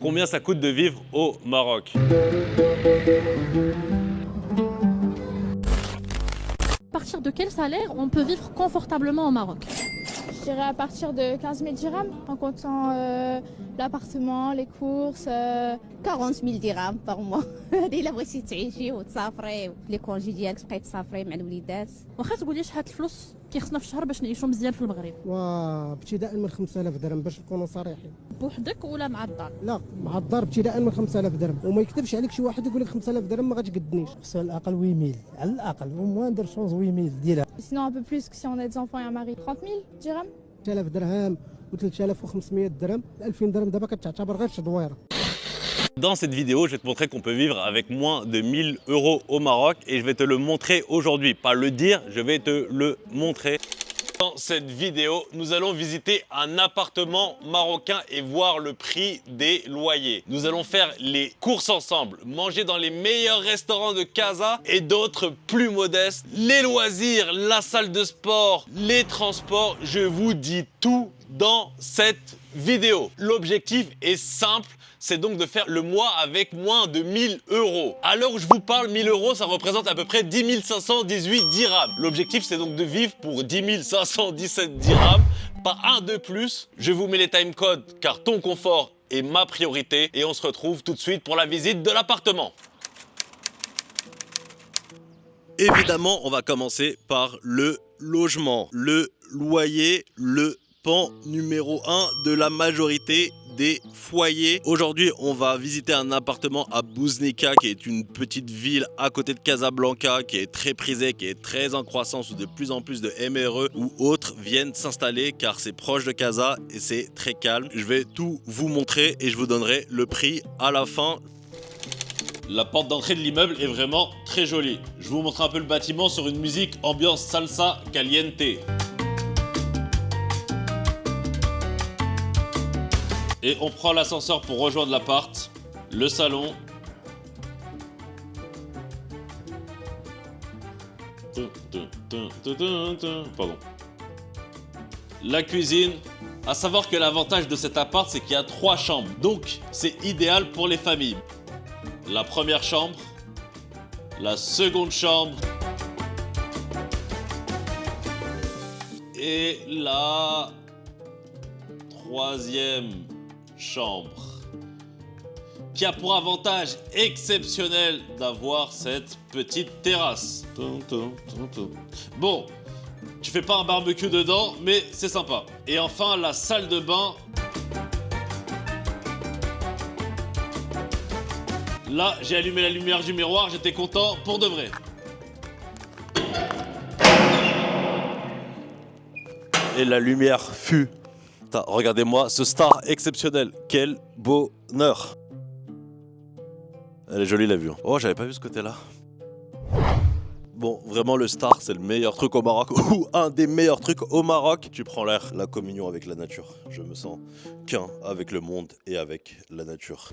Combien ça coûte de vivre au Maroc? À partir de quel salaire on peut vivre confortablement au Maroc? Je dirais à partir de 15 000 dirhams, en comptant l'appartement, les courses. 40 000 dirhams par mois. هذه إلا بغيتي تعيشي وتسافري لي كونجي ديالك تبقاي تسافري مع الوليدات. واخا تقولي شحال الفلوس كيخصنا في الشهر باش نعيشوا مزيان في المغرب؟ وابتداء من 5000 درهم باش نكونوا صريحين. بوحدك ولا مع الدار؟ لا مع الدار ابتداء من 5000 درهم وما يكتبش عليك شي واحد يقول لك 5000 درهم ما غتقدنيش. خصو على الاقل 8000 على الاقل وموان دير شونز 8000 ديرها. Sinon un peu plus que si on a des enfants et un mari. 30 000 dirhams. 3000 درهم و3500 درهم 2000 درهم دابا كتعتبر غير شدويره. Dans cette vidéo, je vais te montrer qu'on peut vivre avec moins de 1000 € au Maroc et je vais te le montrer aujourd'hui. Pas le dire, je vais te le montrer. Dans cette vidéo, nous allons visiter un appartement marocain et voir le prix des loyers. Nous allons faire les courses ensemble, manger dans les meilleurs restaurants de Casa et d'autres plus modestes, les loisirs, la salle de sport, les transports. Je vous dis tout dans cette vidéo. L'objectif est simple. C'est donc de faire le mois avec moins de 1000 €. À l'heure où je vous parle, 1000 €, ça représente à peu près 10 518 dirhams. L'objectif, c'est donc de vivre pour 10 517 dirhams, pas un de plus. Je vous mets les timecodes car ton confort est ma priorité et on se retrouve tout de suite pour la visite de l'appartement. Évidemment, on va commencer par le logement, le loyer, le pan numéro 1 de la majorité des foyers. Aujourd'hui, on va visiter un appartement à Bouznika, qui est une petite ville à côté de Casablanca, qui est très prisée, qui est très en croissance, où de plus en plus de MRE ou autres viennent s'installer, car c'est proche de Casa et c'est très calme. Je vais tout vous montrer et je vous donnerai le prix à la fin. La porte d'entrée de l'immeuble est vraiment très jolie. Je vous montre un peu le bâtiment sur une musique ambiance salsa caliente. Et on prend l'ascenseur pour rejoindre l'appart, le salon. Pardon. La cuisine. À savoir que l'avantage de cet appart, c'est qu'il y a 3 chambres. Donc, c'est idéal pour les familles. La première chambre, la seconde chambre et la troisième chambre, qui a pour avantage exceptionnel d'avoir cette petite terrasse. Bon, tu fais pas un barbecue dedans, mais c'est sympa. Et enfin, la salle de bain. Là, j'ai allumé la lumière du miroir, j'étais content pour de vrai. Et la lumière fut. Regardez-moi ce star exceptionnel. Quel bonheur. Elle est jolie la vue. Oh, j'avais pas vu ce côté-là. Bon, vraiment le star, c'est le meilleur truc au Maroc ou un des meilleurs trucs au Maroc. Tu prends l'air, la communion avec la nature. Je me sens qu'un avec le monde et avec la nature.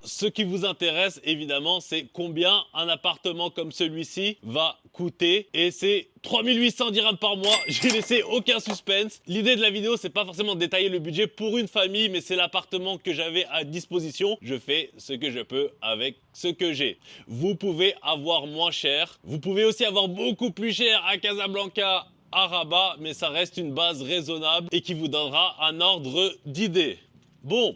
Ce qui vous intéresse, évidemment, c'est combien un appartement comme celui-ci va coûter. Et c'est 3800 dirhams par mois. J'ai laissé aucun suspense. L'idée de la vidéo, c'est pas forcément de détailler le budget pour une famille, mais c'est l'appartement que j'avais à disposition. Je fais ce que je peux avec ce que j'ai. Vous pouvez avoir moins cher. Vous pouvez aussi avoir beaucoup plus cher à Casablanca, à Rabat, mais ça reste une base raisonnable et qui vous donnera un ordre d'idée. Bon.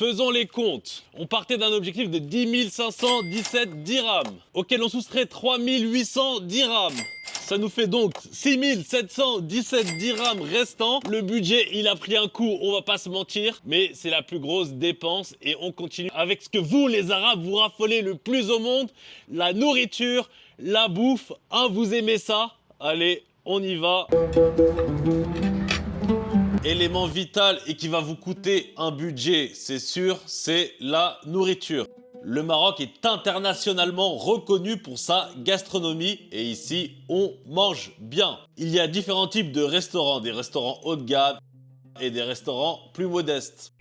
Faisons les comptes. On partait d'un objectif de 10 517 dirhams, auquel on soustrait 3 800 dirhams. Ça nous fait donc 6 717 dirhams restants. Le budget, il a pris un coup, on va pas se mentir, mais c'est la plus grosse dépense et on continue avec ce que vous, les Arabes, vous raffolez le plus au monde, la nourriture, la bouffe. Vous aimez ça? Allez, on y va. Élément vital et qui va vous coûter un budget, c'est sûr, c'est la nourriture. Le Maroc est internationalement reconnu pour sa gastronomie et ici, on mange bien. Il y a différents types de restaurants, des restaurants haut de gamme et des restaurants plus modestes.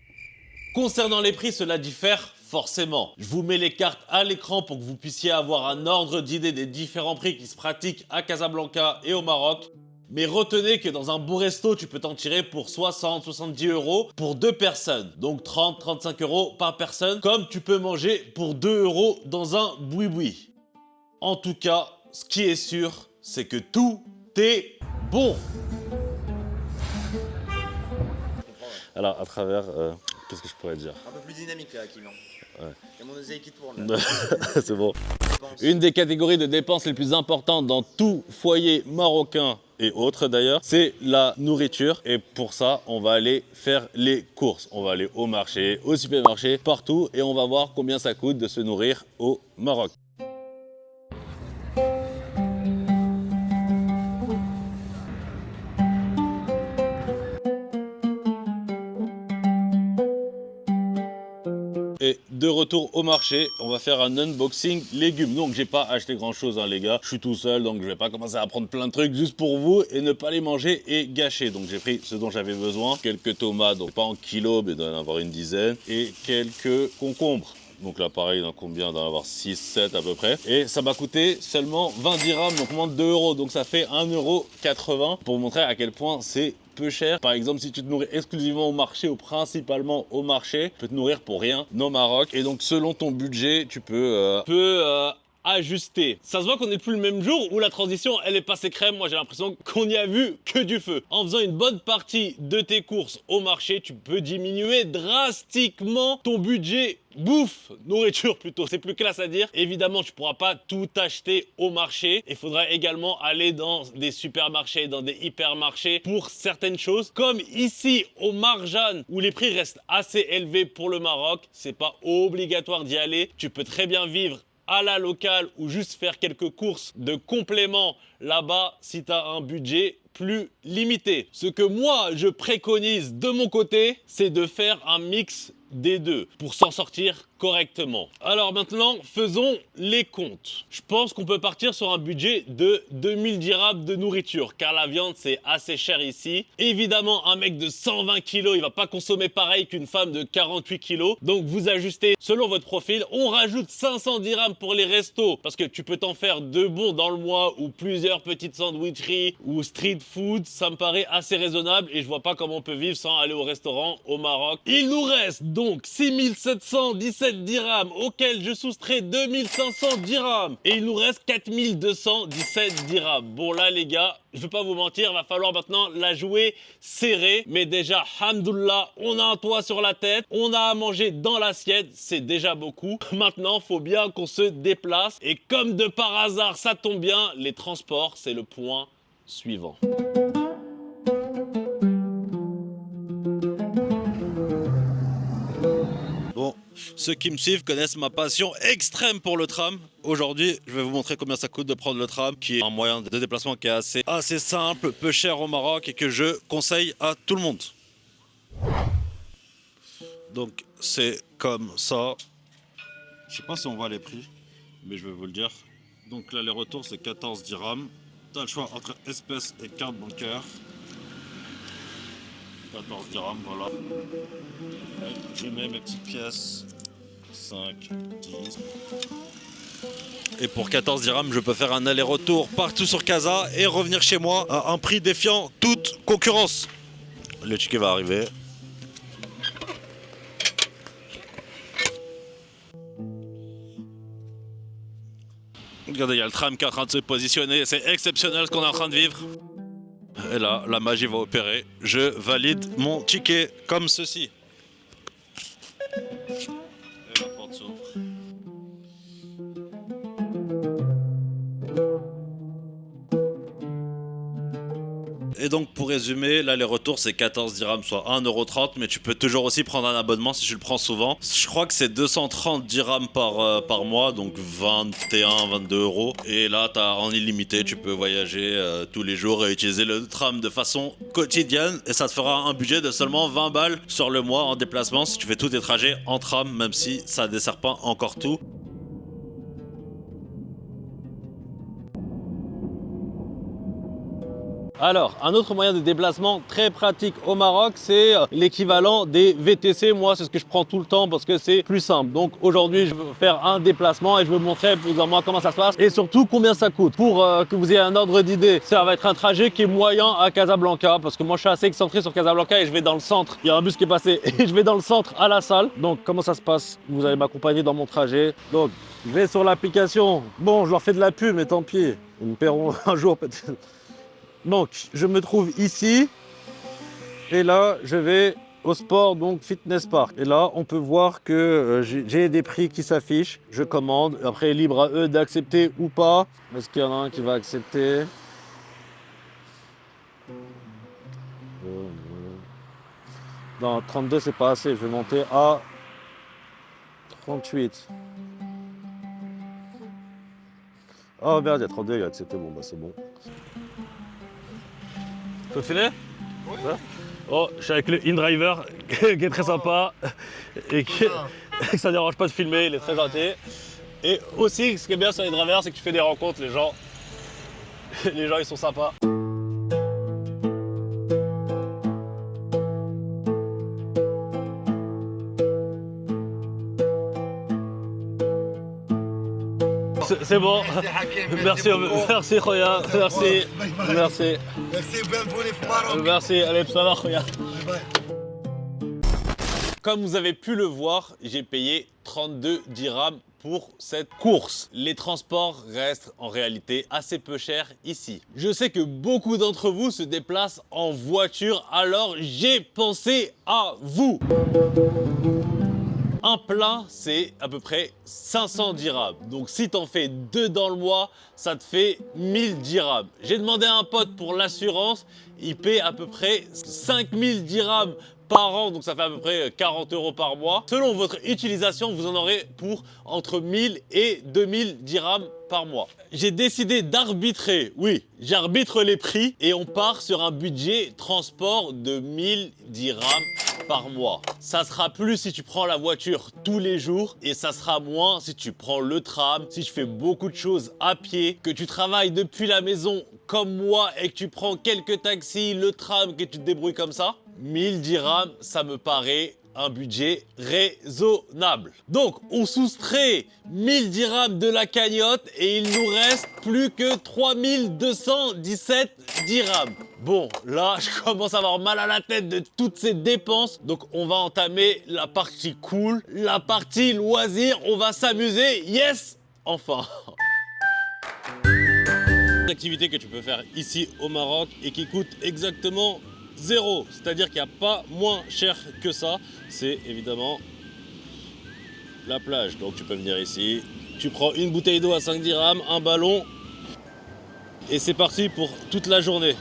Concernant les prix, cela diffère forcément. Je vous mets les cartes à l'écran pour que vous puissiez avoir un ordre d'idée des différents prix qui se pratiquent à Casablanca et au Maroc. Mais retenez que dans un bon resto, tu peux t'en tirer pour 60-70 euros pour 2 personnes. Donc 30-35 euros par personne, comme tu peux manger pour 2 euros dans un boui-boui. En tout cas, ce qui est sûr, c'est que tout est bon. Alors, à travers, qu'est-ce que je pourrais dire? Un peu plus dynamique là, Kim. Ouais. Il y a mon oseille qui tourne là. C'est bon. Une des catégories de dépenses les plus importantes dans tout foyer marocain et autres d'ailleurs, c'est la nourriture. Et pour ça, on va aller faire les courses. On va aller au marché, au supermarché, partout. Et on va voir combien ça coûte de se nourrir au Maroc. Et de retour au marché, on va faire un unboxing légumes. Donc j'ai pas acheté grand chose hein, les gars, je suis tout seul donc je vais pas commencer à prendre plein de trucs juste pour vous et ne pas les manger et gâcher. Donc j'ai pris ce dont j'avais besoin, quelques tomates, donc pas en kilos mais d'en avoir une dizaine, et quelques concombres. Donc là pareil, dans combien? D'en avoir 6-7 à peu près. Et ça m'a coûté seulement 20 dirhams, donc moins de 2 euros. Donc ça fait 1,80 € pour vous montrer à quel point c'est peu cher. Par exemple, si tu te nourris exclusivement au marché ou principalement au marché, tu peux te nourrir pour rien au Maroc. Et donc selon ton budget, tu peux ajuster. Ça se voit qu'on n'est plus le même jour où la transition elle est passée crème. Moi j'ai l'impression qu'on n'y a vu que du feu. En faisant une bonne partie de tes courses au marché, tu peux diminuer drastiquement ton budget bouffe, nourriture plutôt, c'est plus classe à dire. Évidemment, tu pourras pas tout acheter au marché. Il faudra également aller dans des supermarchés, dans des hypermarchés pour certaines choses. Comme ici au Marjan, où les prix restent assez élevés pour le Maroc, c'est pas obligatoire d'y aller. Tu peux très bien vivre à la locale ou juste faire quelques courses de complément là-bas si tu as un budget plus limité. Ce que moi je préconise de mon côté, c'est de faire un mix des deux pour s'en sortir correctement. Alors maintenant, faisons les comptes. Je pense qu'on peut partir sur un budget de 2000 dirhams de nourriture car la viande c'est assez cher ici. Évidemment, un mec de 120 kg, il va pas consommer pareil qu'une femme de 48 kg. Donc vous ajustez selon votre profil. On rajoute 500 dirhams pour les restos parce que tu peux t'en faire 2 bons dans le mois ou plusieurs petites sandwicheries ou street food. Ça me paraît assez raisonnable et je vois pas comment on peut vivre sans aller au restaurant au Maroc. Il nous reste donc 6717 dirhams auxquels je soustrais 2500 dirhams et il nous reste 4217 dirhams. Bon là les gars, je vais pas vous mentir, va falloir maintenant la jouer serrée, mais déjà hamdoullah, on a un toit sur la tête, on a à manger dans l'assiette, c'est déjà beaucoup. Maintenant, faut bien qu'on se déplace et comme de par hasard, ça tombe bien, les transports, c'est le point suivant. Bon, ceux qui me suivent connaissent ma passion extrême pour le tram. Aujourd'hui, je vais vous montrer combien ça coûte de prendre le tram, qui est un moyen de déplacement qui est assez simple, peu cher au Maroc et que je conseille à tout le monde. Donc, c'est comme ça. Je sais pas si on voit les prix, mais je vais vous le dire. Donc, l'aller-retour, c'est 14 dirhams. Tu as le choix entre espèces et carte bancaire. 14 dirhams, voilà. Je mets mes petites pièces. 5, 10. Et pour 14 dirhams, je peux faire un aller-retour partout sur Casa et revenir chez moi à un prix défiant toute concurrence. Le ticket va arriver. Regardez, il y a le tram qui est en train de se positionner. C'est exceptionnel ce qu'on est en train de vivre. Et là, la magie va opérer. Je valide mon ticket comme ceci. Et la porte s'ouvre. Et donc pour résumer, l'aller-retour c'est 14 dirhams, soit 1,30 €, mais tu peux toujours aussi prendre un abonnement si tu le prends souvent. Je crois que c'est 230 dirhams par mois, donc 21-22 €. Et là, tu as en illimité, tu peux voyager tous les jours et utiliser le tram de façon quotidienne. Et ça te fera un budget de seulement 20 balles sur le mois en déplacement si tu fais tous tes trajets en tram, même si ça ne dessert pas encore tout. Alors, un autre moyen de déplacement très pratique au Maroc, c'est l'équivalent des VTC. Moi, c'est ce que je prends tout le temps parce que c'est plus simple. Donc aujourd'hui, je veux faire un déplacement et je veux vous montrer plus ou moins comment ça se passe et surtout combien ça coûte. Pour que vous ayez un ordre d'idée, ça va être un trajet qui est moyen à Casablanca parce que moi, je suis assez excentré sur Casablanca et je vais dans le centre. Il y a un bus qui est passé et je vais dans le centre à la salle. Donc, comment ça se passe? Vous allez m'accompagner dans mon trajet. Donc, je vais sur l'application. Bon, je leur fais de la pub, mais tant pis. Ils me paieront un jour peut-être. Donc, je me trouve ici et là, je vais au sport, donc Fitness Park. Et là, on peut voir que j'ai des prix qui s'affichent. Je commande. Après, libre à eux d'accepter ou pas. Est-ce qu'il y en a un qui va accepter? Non, 32, c'est pas assez. Je vais monter à 38. Oh merde, il y a 32, il a accepté. Bon, bah c'est bon. Faut filer? Ouais. Oh, je suis avec le InDriver qui est très sympa et que ça ne dérange pas de filmer, il est très gentil. Et aussi, ce qui est bien sur les drivers, c'est que tu fais des rencontres, les gens ils sont sympas. C'est bon. Merci Khoya. Merci. Allez, salam Khoya. Comme vous avez pu le voir, j'ai payé 32 dirhams pour cette course. Les transports restent en réalité assez peu chers ici. Je sais que beaucoup d'entre vous se déplacent en voiture, alors j'ai pensé à vous. Un plein, c'est à peu près 500 dirhams. Donc si t'en fais 2 dans le mois, ça te fait 1000 dirhams. J'ai demandé à un pote pour l'assurance, il paie à peu près 5000 dirhams par an, donc ça fait à peu près 40 € par mois. Selon votre utilisation, vous en aurez pour entre 1000 et 2000 dirhams par mois. J'ai décidé d'arbitrer, oui, j'arbitre les prix et on part sur un budget transport de 1000 dirhams par mois. Ça sera plus si tu prends la voiture tous les jours et ça sera moins si tu prends le tram, si tu fais beaucoup de choses à pied, que tu travailles depuis la maison comme moi et que tu prends quelques taxis, le tram, que tu te débrouilles comme ça. 1000 dirhams, ça me paraît un budget raisonnable. Donc, on soustrait 1000 dirhams de la cagnotte et il nous reste plus que 3217 dirhams. Bon, là, je commence à avoir mal à la tête de toutes ces dépenses. Donc, on va entamer la partie cool, la partie loisir. On va s'amuser. Yes! Enfin! Une activité que tu peux faire ici au Maroc et qui coûte exactement 0, c'est-à-dire qu'il n'y a pas moins cher que ça, c'est évidemment la plage. Donc tu peux venir ici, tu prends une bouteille d'eau à 5 dirhams, un ballon et c'est parti pour toute la journée.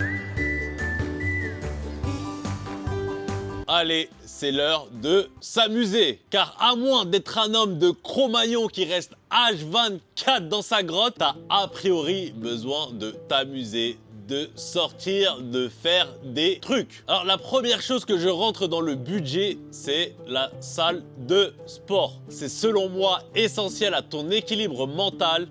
Allez, c'est l'heure de s'amuser. Car à moins d'être un homme de Cro-Magnon qui reste H24 dans sa grotte, t'as a priori besoin de t'amuser, de sortir, de faire des trucs. Alors la première chose que je rentre dans le budget, c'est la salle de sport. C'est selon moi essentiel à ton équilibre mental,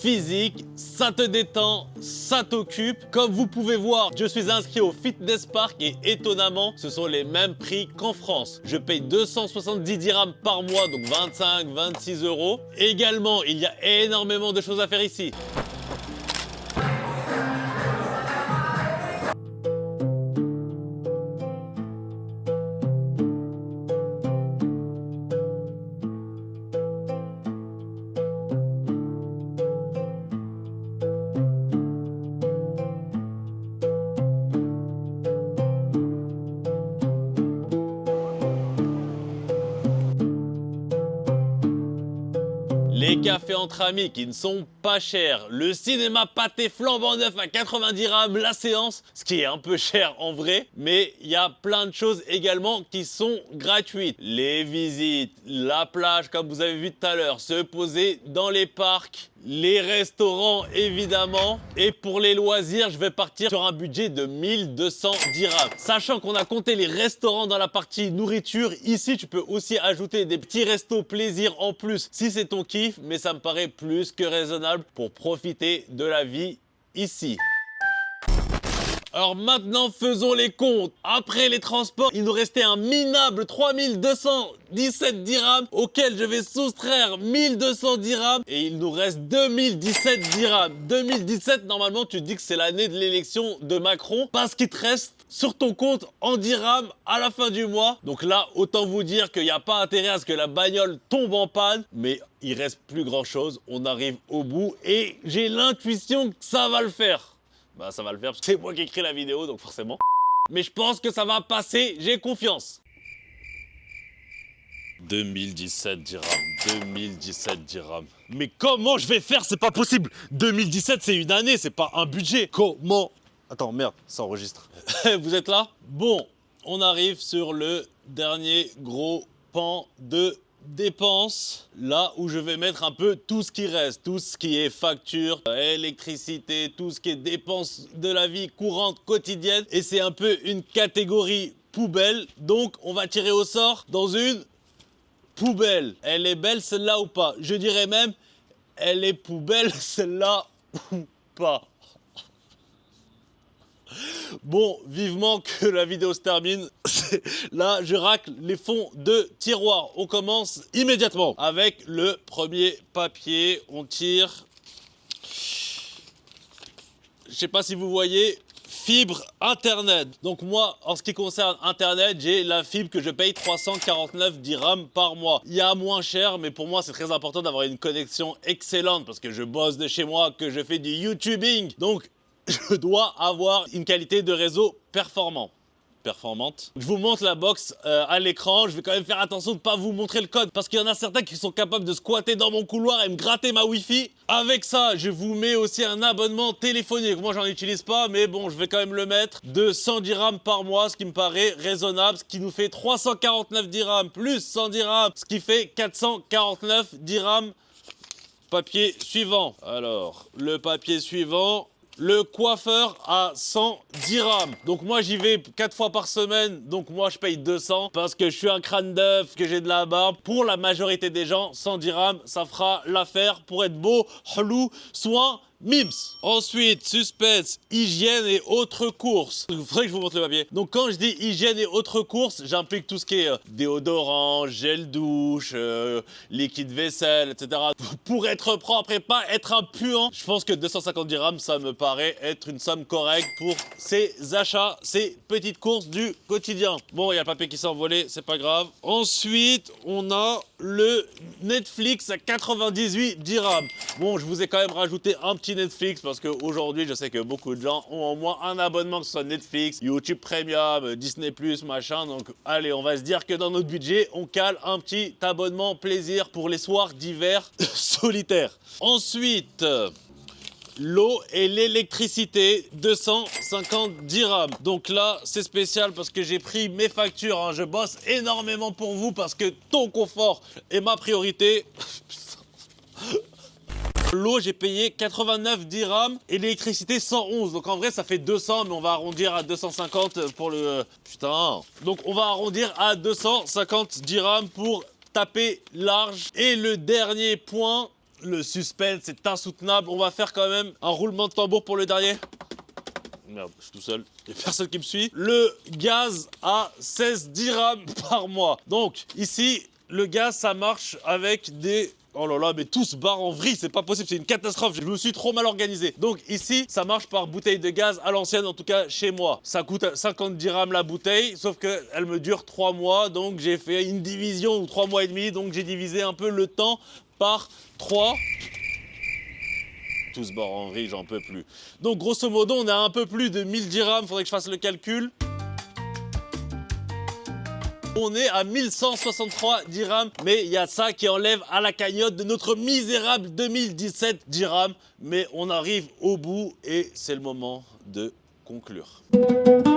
physique, ça te détend, ça t'occupe. Comme vous pouvez voir, je suis inscrit au Fitness Park et étonnamment, ce sont les mêmes prix qu'en France. Je paye 270 dirhams par mois, donc 25-26 €. Également, il y a énormément de choses à faire ici. Les cafés entre amis qui ne sont pas chers, le cinéma pâté flambant neuf à 90 dirhams la séance, ce qui est un peu cher en vrai, mais il y a plein de choses également qui sont gratuites. Les visites, la plage comme vous avez vu tout à l'heure, se poser dans les parcs, les restaurants évidemment, et pour les loisirs, je vais partir sur un budget de 1200 dirhams. Sachant qu'on a compté les restaurants dans la partie nourriture, ici tu peux aussi ajouter des petits restos plaisir en plus si c'est ton kiff, mais ça me paraît plus que raisonnable pour profiter de la vie ici. Alors maintenant, faisons les comptes. Après les transports, il nous restait un minable 3217 dirhams auquel je vais soustraire 1200 dirhams et il nous reste 2017 dirhams. 2017, normalement, tu te dis que c'est l'année de l'élection de Macron parce qu'il te reste sur ton compte en dirhams à la fin du mois. Donc là, autant vous dire qu'il n'y a pas intérêt à ce que la bagnole tombe en panne, mais il reste plus grand chose. On arrive au bout et j'ai l'intuition que ça va le faire. Bah ça va le faire parce que c'est moi qui ai écrit la vidéo, donc forcément. Mais je pense que ça va passer, j'ai confiance. 2017 dirhams, 2017 dirhams. Mais comment je vais faire? C'est pas possible. 2017, c'est une année, c'est pas un budget. Comment? Attends, merde, ça enregistre. Vous êtes là? Bon, on arrive sur le dernier gros pan de dépenses, là où je vais mettre un peu tout ce qui reste, tout ce qui est facture, électricité, tout ce qui est dépenses de la vie courante quotidienne. Et c'est un peu une catégorie poubelle, donc on va tirer au sort dans une poubelle. Elle est belle celle-là ou pas? Je dirais même, elle est poubelle celle-là ou pas? Bon, vivement que la vidéo se termine. Là, je racle les fonds de tiroir. On commence immédiatement avec le premier papier. On tire. Je sais pas si vous voyez. Fibre Internet. Donc moi, en ce qui concerne Internet, j'ai la fibre que je paye 349 dirhams par mois. Il y a moins cher, mais pour moi, c'est très important d'avoir une connexion excellente parce que je bosse de chez moi, que je fais du YouTubing. Donc, je dois avoir une qualité de réseau performante. Je vous montre la box à l'écran. Je vais quand même faire attention de ne pas vous montrer le code parce qu'il y en a certains qui sont capables de squatter dans mon couloir et me gratter ma Wi-Fi. Avec ça, je vous mets aussi un abonnement téléphonique. Moi, j'en utilise pas, mais bon, je vais quand même le mettre. De 100 dirhams par mois, ce qui me paraît raisonnable, ce qui nous fait 349 dirhams plus 100 dirhams, ce qui fait 449 dirhams. Papier suivant. Alors, le papier suivant... Le coiffeur à 100 dirhams. Donc moi j'y vais 4 fois par semaine. Donc moi je paye 200 parce que je suis un crâne d'œuf, que j'ai de la barbe. Pour la majorité des gens, 100 dirhams, ça fera l'affaire pour être beau, halou, soin, mims. Ensuite, suspense, hygiène et autres courses. Il faudrait que je vous montre le papier. Donc quand je dis hygiène et autres courses, j'implique tout ce qui est déodorant, gel douche, liquide vaisselle, etc. Pour être propre et pas être un puant. Je pense que 250 dirhams, ça me paraît être une somme correcte pour ces achats, ces petites courses du quotidien. Bon, il y a le papier qui s'est envolé, c'est pas grave. Ensuite, on a le Netflix à 98 dirhams. Bon, je vous ai quand même rajouté un petit Netflix parce qu'aujourd'hui, je sais que beaucoup de gens ont au moins un abonnement, que ce soit Netflix, YouTube Premium, Disney+, machin. Donc, allez, on va se dire que dans notre budget, on cale un petit abonnement plaisir pour les soirs d'hiver solitaires. Ensuite... l'eau et l'électricité, 250 dirhams. Donc là, c'est spécial parce que j'ai pris mes factures. Hein. Je bosse énormément pour vous parce que ton confort est ma priorité. L'eau, j'ai payé 89 dirhams et l'électricité 111. Donc en vrai, ça fait 200, mais on va arrondir à 250 pour le... Putain. Donc on va arrondir à 250 dirhams pour taper large. Et le dernier point... Le suspense, c'est insoutenable. On va faire quand même un roulement de tambour pour le dernier. Merde, je suis tout seul. Il n'y a personne qui me suit. Le gaz à 16 dirhams par mois. Donc, ici, le gaz, ça marche avec des... Oh là là, mais tout se barre en vrille, c'est pas possible, c'est une catastrophe. Je me suis trop mal organisé. Donc ici, ça marche par bouteille de gaz à l'ancienne, en tout cas chez moi. Ça coûte 50 dirhams la bouteille, sauf qu'elle me dure 3 mois. Donc j'ai fait une division, ou 3 mois et demi. Donc j'ai divisé un peu le temps par 3. Tout se barre en vrille, j'en peux plus. Donc grosso modo, on a un peu plus de 1000 dirhams, faudrait que je fasse le calcul. On est à 1163 dirhams, mais il y a ça qui enlève à la cagnotte de notre misérable 2017 dirhams. Mais on arrive au bout et c'est le moment de conclure.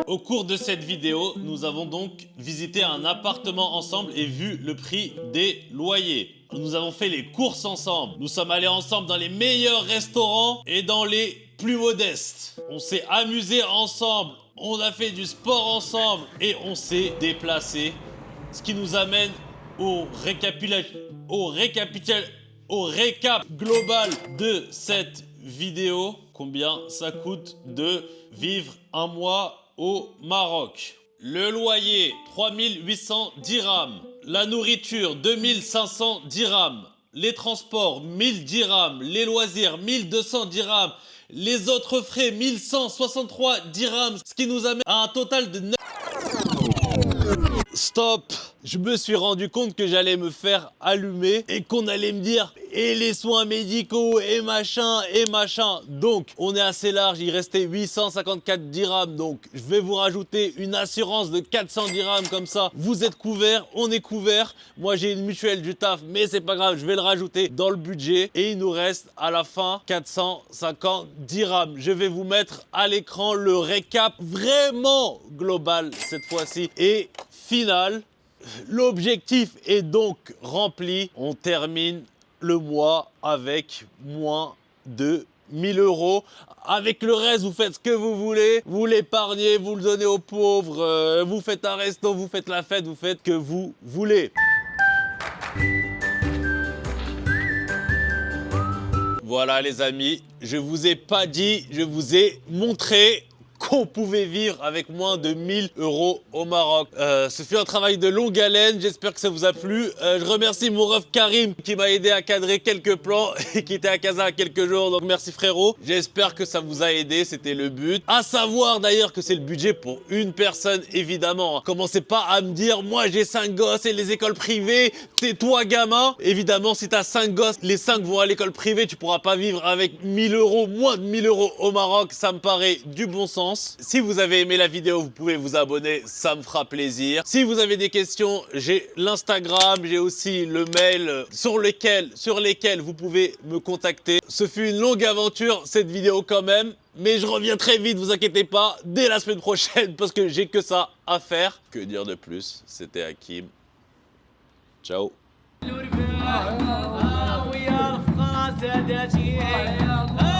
Au cours de cette vidéo, nous avons donc visité un appartement ensemble et vu le prix des loyers. Nous avons fait les courses ensemble. Nous sommes allés ensemble dans les meilleurs restaurants et dans les plus modestes. On s'est amusé ensemble, on a fait du sport ensemble et on s'est déplacé. Ce qui nous amène au récap global de cette vidéo combien ça coûte de vivre un mois au Maroc. Le loyer, 3800 dirhams. La nourriture, 2500 dirhams. Les transports, 1000 dirhams. Les loisirs, 1200 dirhams. Les autres frais, 1163 dirhams. Ce qui nous amène à un total de 9... Stop! Je me suis rendu compte que j'allais me faire allumer et qu'on allait me dire et les soins médicaux et machin et machin. Donc on est assez large, il restait 854 dirhams. Donc je vais vous rajouter une assurance de 400 dirhams comme ça. Vous êtes couverts, on est couverts. Moi j'ai une mutuelle du taf, mais c'est pas grave, je vais le rajouter dans le budget. Et il nous reste à la fin 450 dirhams. Je vais vous mettre à l'écran le récap vraiment global cette fois-ci et final. L'objectif est donc rempli. On termine le mois avec moins de 1000 €. Avec le reste, vous faites ce que vous voulez. Vous l'épargnez, vous le donnez aux pauvres. Vous faites un resto, vous faites la fête, vous faites ce que vous voulez. Voilà les amis, je vous ai pas dit, je vous ai montré qu'on pouvait vivre avec moins de 1000 € au Maroc. Ce fut un travail de longue haleine, j'espère que ça vous a plu. Je remercie mon ref Karim qui m'a aidé à cadrer quelques plans et qui était à Casa quelques jours, donc merci frérot. J'espère que ça vous a aidé, c'était le but. À savoir d'ailleurs que c'est le budget pour une personne évidemment. Commencez pas à me dire, moi j'ai 5 gosses et les écoles privées, tais-toi gamin. Évidemment si t'as 5 gosses, les 5 vont à l'école privée, tu pourras pas vivre avec 1000 €, moins de 1000 € au Maroc, ça me paraît du bon sens. Si vous avez aimé la vidéo, vous pouvez vous abonner, ça me fera plaisir. Si vous avez des questions, j'ai l'Instagram, j'ai aussi le mail sur lesquels vous pouvez me contacter. Ce fut une longue aventure, cette vidéo quand même, mais je reviens très vite, vous inquiétez pas, dès la semaine prochaine, parce que j'ai que ça à faire. Que dire de plus? C'était Hakim. Ciao.